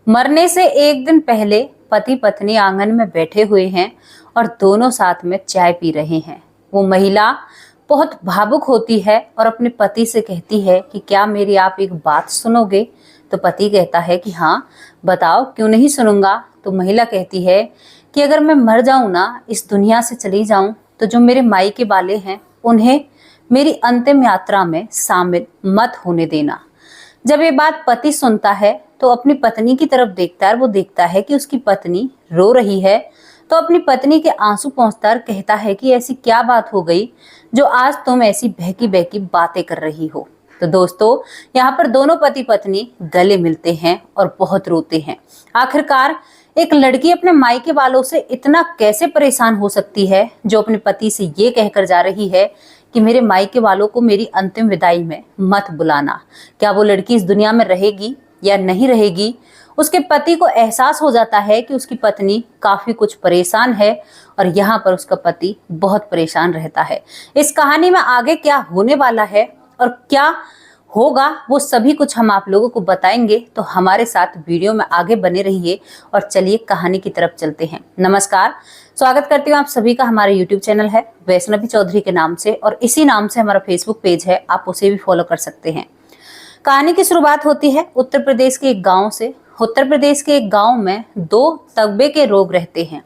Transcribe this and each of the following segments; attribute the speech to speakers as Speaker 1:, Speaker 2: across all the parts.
Speaker 1: मरने से एक दिन पहले पति पत्नी आंगन में बैठे हुए हैं और दोनों साथ में चाय पी रहे हैं। वो महिला बहुत भावुक होती है और अपने पति से कहती है कि क्या मेरी आप एक बात सुनोगे। तो पति कहता है कि हाँ बताओ, क्यों नहीं सुनूंगा। तो महिला कहती है कि अगर मैं मर जाऊं ना, इस दुनिया से चली जाऊं, तो जो मेरे मायके वाले हैं उन्हें मेरी अंतिम यात्रा में शामिल मत होने देना। जब ये बात पति सुनता है तो अपनी पत्नी की तरफ देखता है। वो देखता है कि उसकी पत्नी रो रही है, तो अपनी पत्नी के आंसू पोंछता है, कहता है कि ऐसी क्या बात हो गई जो आज तुम ऐसी बहकी बहकी बातें कर रही हो। तो दोस्तों, यहाँ पर दोनों पति पत्नी गले मिलते हैं और बहुत रोते हैं। आखिरकार एक लड़की अपने मायके वालों से इतना कैसे परेशान हो सकती है, जो अपने पति से ये कहकर जा रही है कि मेरे मायके वालों को मेरी अंतिम विदाई में मत बुलाना। क्या वो लड़की इस दुनिया में रहेगी या नहीं रहेगी। उसके पति को एहसास हो जाता है कि उसकी पत्नी काफी कुछ परेशान है और यहाँ पर उसका पति बहुत परेशान रहता है। इस कहानी में आगे क्या होने वाला है और क्या होगा, वो सभी कुछ हम आप लोगों को बताएंगे। तो हमारे साथ वीडियो में आगे बने रहिए और चलिए कहानी की तरफ चलते हैं। नमस्कार, स्वागत करती हूँ आप सभी का। हमारे यूट्यूब चैनल है वैष्णवी चौधरी के नाम से और इसी नाम से हमारा फेसबुक पेज है, आप उसे भी फॉलो कर सकते हैं। कहानी की शुरुआत होती है उत्तर प्रदेश के एक गांव से। उत्तर प्रदेश के एक गांव में दो तबके के लोग रहते हैं,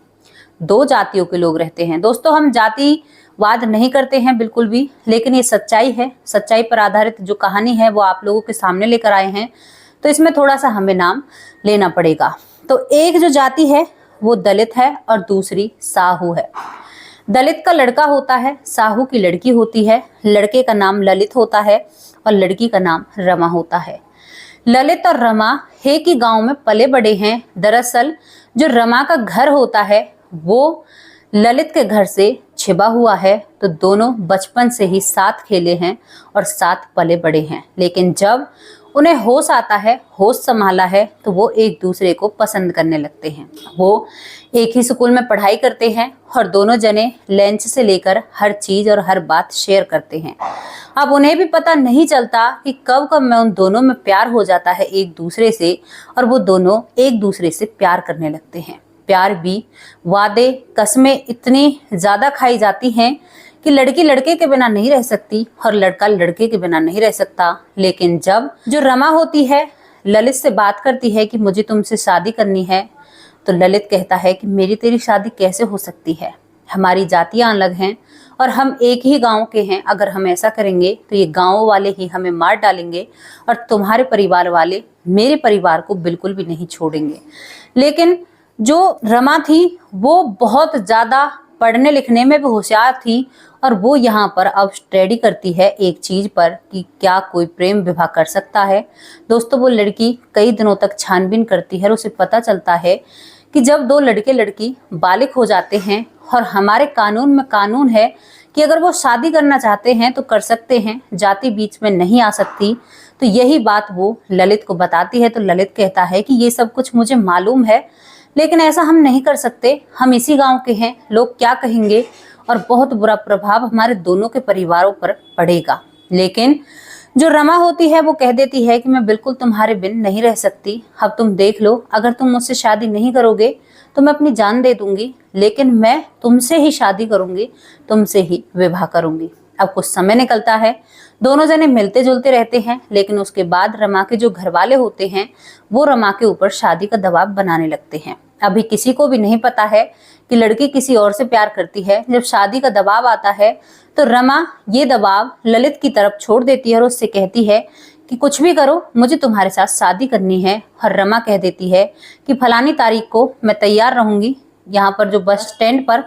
Speaker 1: दो जातियों के लोग रहते हैं। दोस्तों, हम जातिवाद नहीं करते हैं बिल्कुल भी, लेकिन ये सच्चाई है। सच्चाई पर आधारित जो कहानी है वो आप लोगों के सामने लेकर आए हैं, तो इसमें थोड़ा सा हमें नाम लेना पड़ेगा। तो एक जो जाति है वो दलित है और दूसरी साहू है। दलित का लड़का होता है, साहू की लड़की होती है। लड़के का नाम ललित होता है और लड़की का नाम रमा होता है। ललित और रमा एक ही गांव में पले बड़े हैं। दरअसल जो रमा का घर होता है वो ललित के घर से छिपा हुआ है, तो दोनों बचपन से ही साथ खेले हैं और साथ पले बड़े हैं। लेकिन जब उन्हें होश आता है, होश संभाला है, तो वो एक दूसरे को पसंद करने लगते हैं। वो एक ही स्कूल में पढ़ाई करते हैं और दोनों जने लंच से लेकर हर चीज और हर बात शेयर करते हैं। अब उन्हें भी पता नहीं चलता कि कब कब में उन दोनों में प्यार हो जाता है एक दूसरे से और वो दोनों एक दूसरे से प्यार करने लगते हैं। प्यार भी वादे कस्में इतनी ज्यादा खाई जाती हैं कि लड़की लड़के के बिना नहीं रह सकती और लड़का लड़के के बिना नहीं रह सकता। लेकिन जब जो रमा होती है ललित से बात करती है कि मुझे तुमसे शादी करनी है, तो ललित कहता है कि मेरी तेरी शादी कैसे हो सकती है, हमारी जातियां अलग हैं और हम एक ही गांव के हैं। अगर हम ऐसा करेंगे तो ये गांव वाले ही हमें मार डालेंगे और तुम्हारे परिवार वाले मेरे परिवार को बिल्कुल भी नहीं छोड़ेंगे। लेकिन जो रमा थी वो बहुत ज्यादा पढ़ने लिखने में भी होशियार थी और वो यहाँ पर अब स्टडी करती है एक चीज पर कि क्या कोई प्रेम विवाह कर सकता है। दोस्तों, वो लड़की कई दिनों तक छानबीन करती है और उसे पता चलता है कि जब दो लड़के लड़की बालिग हो जाते हैं और हमारे कानून में कानून है कि अगर वो शादी करना चाहते हैं तो कर सकते हैं, जाति बीच में नहीं आ सकती। तो यही बात वो ललित को बताती है। तो ललित कहता है कि ये सब कुछ मुझे मालूम है, लेकिन ऐसा हम नहीं कर सकते, हम इसी गांव के हैं, लोग क्या कहेंगे और बहुत बुरा प्रभाव हमारे दोनों के परिवारों पर पड़ेगा। लेकिन जो रमा होती है वो कह देती है कि मैं बिल्कुल तुम्हारे बिन नहीं रह सकती। अब तुम देख लो, अगर तुम मुझसे शादी नहीं करोगे तो मैं अपनी जान दे दूंगी, लेकिन मैं तुमसे ही शादी करूंगी, तुमसे ही विवाह करूंगी। अब कुछ समय निकलता है, दोनों जने मिलते जुलते रहते हैं, लेकिन उसके बाद रमा के जो घर वाले होते हैं वो रमा के ऊपर शादी का दबाव बनाने लगते हैं। अभी किसी को भी नहीं पता है कि लड़की किसी और से प्यार करती है। जब शादी का दबाव आता है तो रमा ये दबाव ललित की तरफ छोड़ देती है और उससे कहती है कि कुछ भी करो, मुझे तुम्हारे साथ शादी करनी है। और रमा कह देती है कि फलानी तारीख को मैं तैयार रहूंगी यहाँ पर जो बस स्टैंड पर,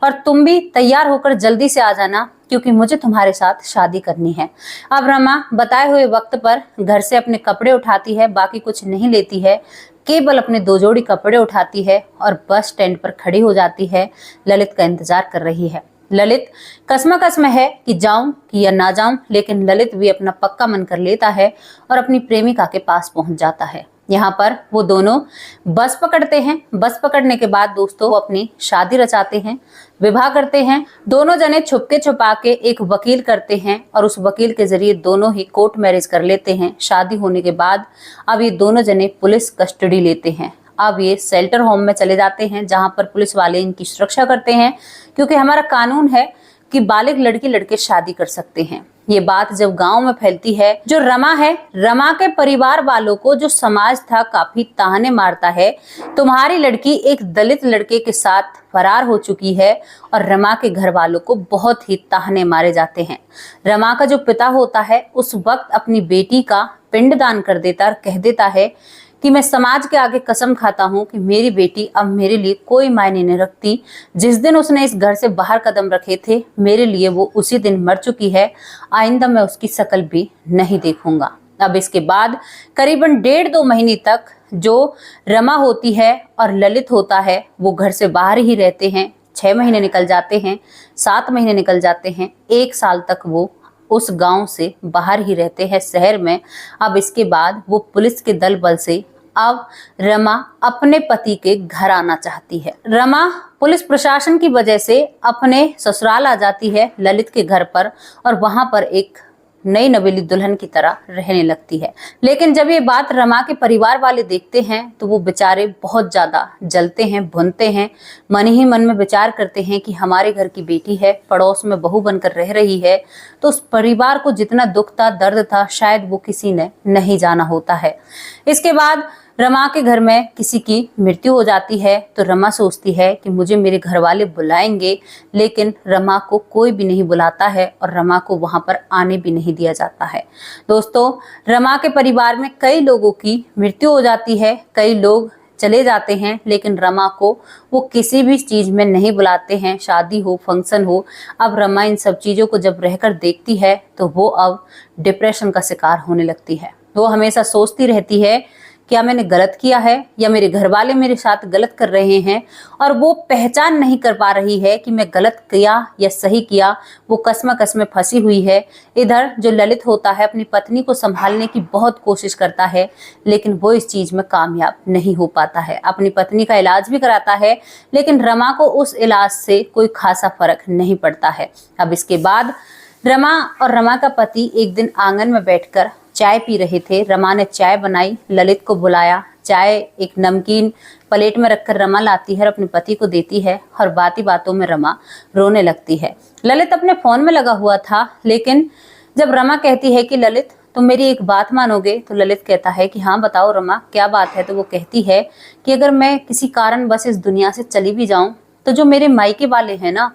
Speaker 1: और तुम भी तैयार होकर जल्दी से आ जाना क्योंकि मुझे तुम्हारे साथ शादी करनी है। अब रमा बताए हुए वक्त पर घर से अपने कपड़े उठाती है, बाकी कुछ नहीं लेती है, केवल अपने दो जोड़ी कपड़े उठाती है और बस स्टैंड पर खड़ी हो जाती है। ललित का इंतजार कर रही है। ललित कसम है कि जाऊं कि या ना जाऊं, लेकिन ललित भी अपना पक्का मन कर लेता है और अपनी प्रेमिका के पास पहुंच जाता है। यहाँ पर वो दोनों बस पकड़ते हैं। बस पकड़ने के बाद दोस्तों वो अपनी शादी रचाते हैं, विवाह करते हैं। दोनों जने छुपके छुपा के एक वकील करते हैं और उस वकील के जरिए दोनों ही कोर्ट मैरिज कर लेते हैं। शादी होने के बाद अब ये दोनों जने पुलिस कस्टडी लेते हैं। अब ये शेल्टर होम में चले जाते हैं जहां पर पुलिस वाले इनकी सुरक्षा करते हैं, क्योंकि हमारा कानून है कि बालिग लड़की लड़के शादी कर सकते हैं। ये बात जब गांव में फैलती है, जो रमा है, रमा के परिवार वालों को जो समाज था काफी ताने मारता है, तुम्हारी लड़की एक दलित लड़के के साथ फरार हो चुकी है, और रमा के घर वालों को बहुत ही ताने मारे जाते हैं। रमा का जो पिता होता है उस वक्त अपनी बेटी का पिंडदान कर देता और कह देता है कि मैं समाज के आगे कसम खाता हूं कि मेरी बेटी अब मेरे लिए कोई मायने नहीं रखती। जिस दिन उसने इस घर से बाहर कदम रखे थे मेरे लिए वो उसी दिन मर चुकी है। आइंदा मैं उसकी शक्ल भी नहीं देखूंगा। अब इसके बाद करीबन 1.5-2 महीने तक जो रमा होती है और ललित होता है वो घर से बाहर ही रहते हैं। 6 महीने निकल जाते हैं, 7 महीने निकल जाते हैं, 1 साल तक वो उस गांव से बाहर ही रहते हैं शहर में। अब इसके बाद वो पुलिस के दल बल से अब रमा अपने पति के घर आना चाहती है। रमा पुलिस प्रशासन की वजह से अपने ससुराल आ जाती है ललित के घर पर, और वहां पर एक नई नवेली दुल्हन की तरह रहने लगती है। लेकिन जब ये बात रमा के परिवार वाले देखते हैं तो वो बेचारे बहुत ज्यादा जलते हैं, भुनते हैं, मन ही मन में विचार करते हैं कि हमारे घर की बेटी है, पड़ोस में बहू बनकर रह रही है। तो उस परिवार को जितना दुख था, दर्द था, शायद वो किसी ने नहीं जाना होता है। इसके बाद रमा के घर में किसी की मृत्यु हो जाती है तो रमा सोचती है कि मुझे मेरे घर वाले बुलाएंगे, लेकिन रमा को कोई भी नहीं बुलाता है और रमा को वहां पर आने भी नहीं दिया जाता है। दोस्तों, रमा के परिवार में कई लोगों की मृत्यु हो जाती है, कई लोग चले जाते हैं, लेकिन रमा को वो किसी भी चीज में नहीं बुलाते हैं, शादी हो, फंक्शन हो। अब रमा इन सब चीजों को जब रहकर देखती है तो वो अब डिप्रेशन का शिकार होने लगती है। वो हमेशा सोचती रहती है क्या मैंने गलत किया है या मेरे घर वाले मेरे साथ गलत कर रहे हैं, और वो पहचान नहीं कर पा रही है कि मैं गलत किया या सही किया। वो कश्मकश में फंसी हुई है। इधर जो ललित होता है अपनी पत्नी को संभालने की बहुत कोशिश करता है, लेकिन वो इस चीज में कामयाब नहीं हो पाता है। अपनी पत्नी का इलाज भी कराता है, लेकिन रमा को उस इलाज से कोई खासा फर्क नहीं पड़ता है। अब इसके बाद रमा और रमा का पति एक दिन आंगन में बैठकर चाय पी रहे थे। रमा ने चाय बनाई, ललित को बुलाया। चाय एक नमकीन प्लेट में रखकर रमा लाती है और अपने पति को देती है, और बाती बातों में रमा रोने लगती है। ललित अपने फोन में लगा हुआ था, लेकिन जब रमा कहती है कि ललित तुम मेरी एक बात मानोगे, तो ललित कहता है कि हाँ बताओ रमा, क्या बात है। तो वो कहती है कि अगर मैं किसी कारण बस इस दुनिया से चली भी जाऊं तो जो मेरे मायके वाले हैं ना,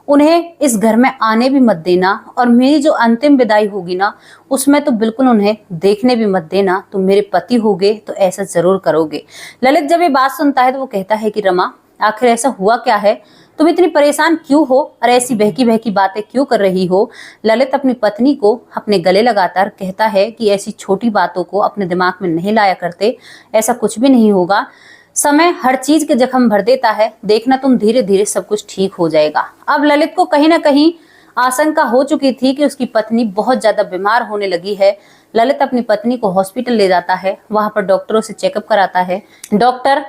Speaker 1: उन्हें इस घर में आने भी मत देना, और मेरी जो अंतिम विदाई होगी ना उसमें तो बिल्कुल उन्हें देखने भी मत देना। तुम मेरे पति होगे तो ऐसा जरूर करोगे। ललित जब ये बात सुनता है तो वो कहता है कि रमा आखिर ऐसा हुआ क्या है, तुम इतनी परेशान क्यों हो और ऐसी बहकी बहकी बातें क्यों कर रही हो। ललित अपनी पत्नी को अपने गले लगातार कहता है कि ऐसी छोटी बातों को अपने दिमाग में नहीं लाया करते, ऐसा कुछ भी नहीं होगा, समय हर चीज के जख्म भर देता है, देखना तुम धीरे धीरे सब कुछ ठीक हो जाएगा। अब ललित को कहीं ना कहीं आशंका हो चुकी थी कि उसकी पत्नी बहुत ज्यादा बीमार होने लगी है। ललित अपनी पत्नी को हॉस्पिटल ले जाता है, वहां पर डॉक्टरों से चेकअप कराता है। डॉक्टर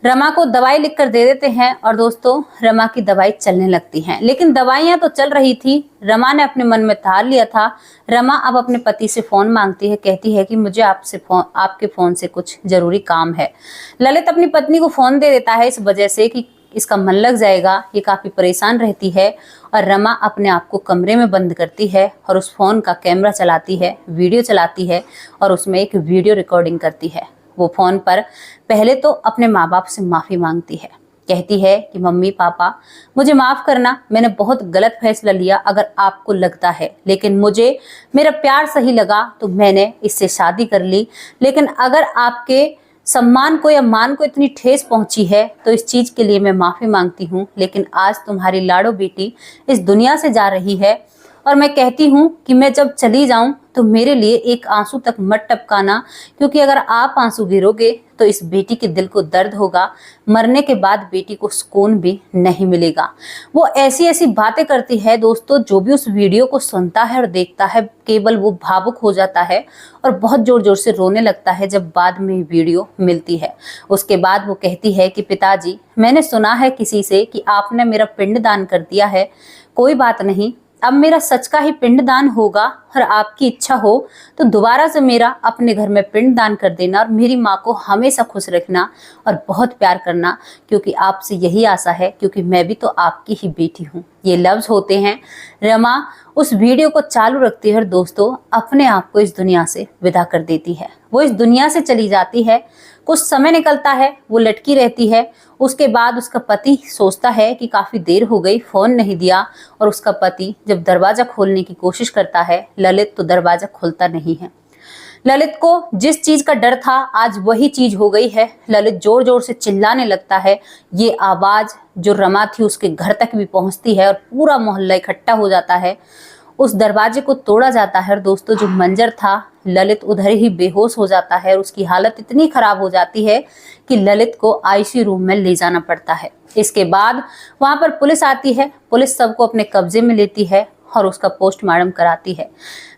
Speaker 1: रमा को दवाई लिखकर दे देते हैं और दोस्तों रमा की दवाई चलने लगती है। लेकिन दवाइयां तो चल रही थी, रमा ने अपने मन में ठान लिया था। रमा अब अपने पति से फोन मांगती है, कहती है कि मुझे आपके फोन से कुछ जरूरी काम है। ललित अपनी पत्नी को फोन दे देता है इस वजह से कि इसका मन लग जाएगा, ये काफी परेशान रहती है। और रमा अपने आप को कमरे में बंद करती है और उस फोन का कैमरा चलाती है, वीडियो चलाती है और उसमें एक वीडियो रिकॉर्डिंग करती है। वो फोन पर पहले तो अपने माँ बाप से माफी मांगती है, कहती है कि मम्मी पापा मुझे माफ करना, मैंने बहुत गलत फैसला लिया अगर आपको लगता है, लेकिन मुझे मेरा प्यार सही लगा तो मैंने इससे शादी कर ली। लेकिन अगर आपके सम्मान को या मान को इतनी ठेस पहुंची है तो इस चीज के लिए मैं माफी मांगती हूँ। लेकिन आज तुम्हारी लाडो बेटी इस दुनिया से जा रही है और मैं कहती हूँ कि मैं जब चली जाऊं तो मेरे लिए एक आंसू तक मत टपकाना, क्योंकि अगर आप आंसू गिरोगे तो इस बेटी के दिल को दर्द होगा, मरने के बाद बेटी को सुकून भी नहीं मिलेगा। वो ऐसी ऐसी बातें करती है दोस्तों, जो भी उस वीडियो को सुनता है और देखता है केवल वो भावुक हो जाता है और बहुत जोर जोर से रोने लगता है जब बाद में वीडियो मिलती है। उसके बाद वो कहती है कि पिताजी, मैंने सुना है किसी से कि आपने मेरा पिंडदान कर दिया है, कोई बात नहीं, अब मेरा सच का ही पिंडदान होगा और आपकी इच्छा हो तो दोबारा से मेरा अपने घर में पिंडदान कर देना और मेरी माँ को हमेशा खुश रखना और बहुत प्यार करना, क्योंकि आपसे यही आशा है, क्योंकि मैं भी तो आपकी ही बेटी हूँ। ये लफ्ज होते हैं। रमा उस वीडियो को चालू रखती है और दोस्तों अपने आप को इस दुनिया से विदा कर देती है। वो इस दुनिया से चली जाती है। कुछ समय निकलता है, वो लटकी रहती है। उसके बाद उसका पति सोचता है कि काफी देर हो गई, फोन नहीं दिया, और उसका पति जब दरवाजा खोलने की कोशिश करता है ललित, तो दरवाजा खुलता नहीं है। ललित को जिस चीज का डर था आज वही चीज हो गई है। ललित जोर जोर से चिल्लाने लगता है। ये आवाज जो रमा थी उसके घर तक भी पहुंचती है और पूरा मोहल्ला इकट्ठा हो जाता है। उस दरवाजे को तोड़ा जाता है और दोस्तों जो मंजर था, ललित उधर ही बेहोश हो जाता है और उसकी हालत इतनी खराब हो जाती है कि ललित को आईसीयू रूम में ले जाना पड़ता है। इसके बाद वहां पर पुलिस आती है। पुलिस सबको अपने कब्जे में लेती है और उसका पोस्टमार्टम कराती है।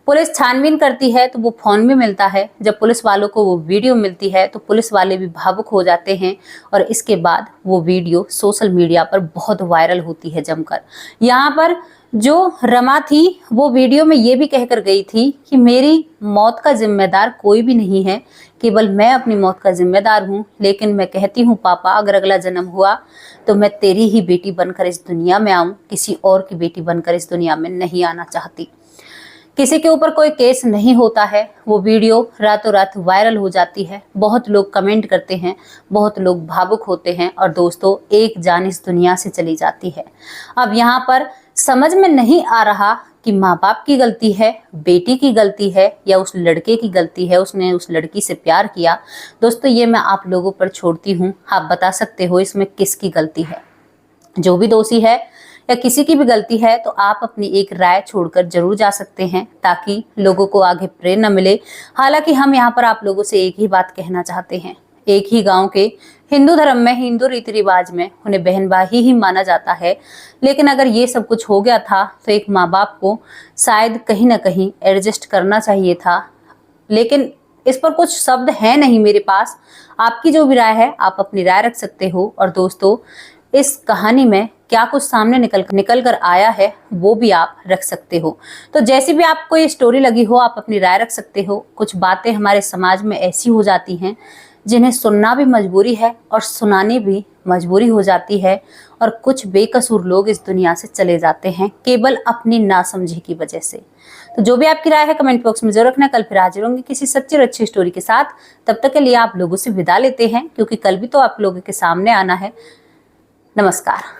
Speaker 1: पुलिस छानबीन करती है तो वो फोन भी मिलता है। जब पुलिस वालों को वो वीडियो मिलती है तो पुलिस वाले भी भावुक हो जाते हैं और इसके बाद वो वीडियो सोशल मीडिया पर बहुत वायरल होती है जमकर। यहाँ पर जो रमा थी वो वीडियो में ये भी कहकर गई थी कि मेरी मौत का जिम्मेदार कोई भी नहीं है, केवल मैं अपनी मौत का जिम्मेदार हूँ। लेकिन मैं कहती हूँ पापा, अगर अगला जन्म हुआ तो मैं तेरी ही बेटी बनकर इस दुनिया में आऊं, किसी और की बेटी बनकर इस दुनिया में नहीं आना चाहती। किसी के ऊपर कोई केस नहीं होता है। वो वीडियो रातों रात वायरल हो जाती है। बहुत लोग कमेंट करते हैं, बहुत लोग भावुक होते हैं और दोस्तों एक जान इस दुनिया से चली जाती है। अब यहाँ पर समझ में नहीं आ रहा कि माँ बाप की गलती है, बेटी की गलती है या उस लड़के की गलती है, उसने उस लड़की से प्यार किया। दोस्तों ये मैं आप लोगों पर छोड़ती हूँ, आप बता सकते हो इसमें किसकी गलती है। जो भी दोषी है या किसी की भी गलती है तो आप अपनी एक राय छोड़कर जरूर जा सकते हैं, ताकि लोगों को आगे प्रेरणा मिले। हालांकि हम यहाँ पर आप लोगों से एक ही बात कहना चाहते हैं। एक ही गांव के हिंदू धर्म में, हिंदू रीति रिवाज में उन्हें बहन भाई ही माना जाता है। लेकिन अगर ये सब कुछ हो गया था तो एक माँ बाप को शायद कहीं ना कहीं एडजस्ट करना चाहिए था। लेकिन इस पर कुछ शब्द है नहीं मेरे पास। आपकी जो भी राय है आप अपनी राय रख सकते हो। और दोस्तों इस कहानी में क्या कुछ सामने निकल कर आया है वो भी आप रख सकते हो। तो जैसी भी आपको ये स्टोरी लगी हो आप अपनी राय रख सकते हो। कुछ बातें हमारे समाज में ऐसी हो जाती हैं जिन्हें सुनना भी मजबूरी है और सुनानी भी मजबूरी हो जाती है, और कुछ बेकसूर लोग इस दुनिया से चले जाते हैं केवल अपनी नासमझी की वजह से। तो जो भी आपकी राय है कमेंट बॉक्स में जरूर रखना। कल फिर हाजिर होंगे किसी सच्ची और अच्छी स्टोरी के साथ। तब तक के लिए आप लोगों से विदा लेते हैं, क्योंकि कल भी तो आप लोगों के सामने आना है। नमस्कार।